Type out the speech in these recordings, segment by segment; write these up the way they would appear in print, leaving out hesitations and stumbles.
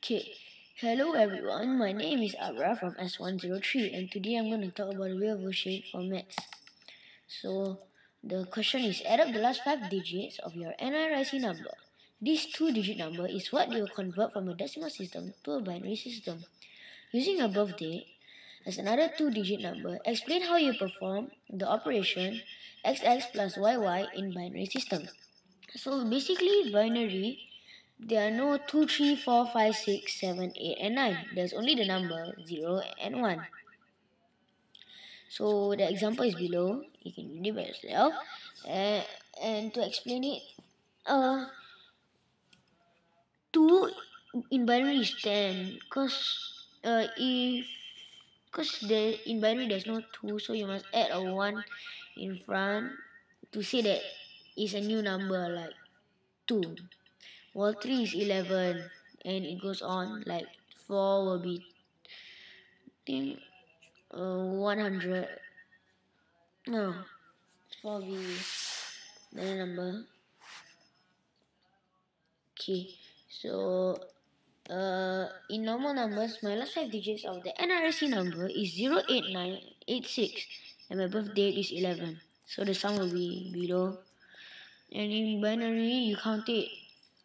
Okay, hello everyone, my name is Abra from S103 and today I'm going to talk about real-world shape for maths. So, the question is add up the last 5 digits of your NRIC number. This 2-digit number is what you will convert from a decimal system to a binary system. Using above date as another 2-digit number, explain how you perform the operation XX plus YY in binary system. So basically binary, there are no 2, 3, 4, 5, 6, 7, 8 and 9. There's only the number 0 and 1. So the example is below. You can read it by yourself. And to explain it, 2 in binary is 10. Because in binary there's no 2, so you must add a 1 in front to say that it's a new number like 2. While 3 is 11 and it goes on, like 4 will be 100. No, 4 will be another number. Okay, so in normal numbers, my last 5 digits of the NRIC number is 08986 and my birth date is 11. So the sum will be below. And in binary, you count it.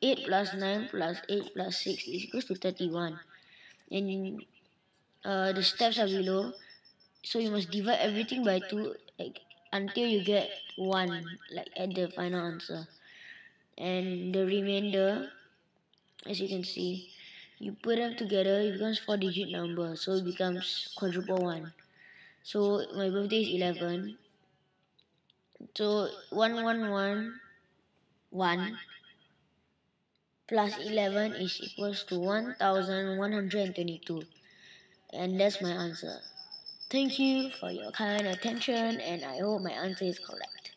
8 plus 9 plus 8 plus 6 is equals to 31. And the steps are below. So you must divide everything by 2 until you get 1 at the final answer. And the remainder, as you can see, you put them together, it becomes 4-digit number. So it becomes quadruple 1. So my birthday is 11. So 1111 plus 11 is equals to 1122. And that's my answer. Thank you for your kind attention and I hope my answer is correct.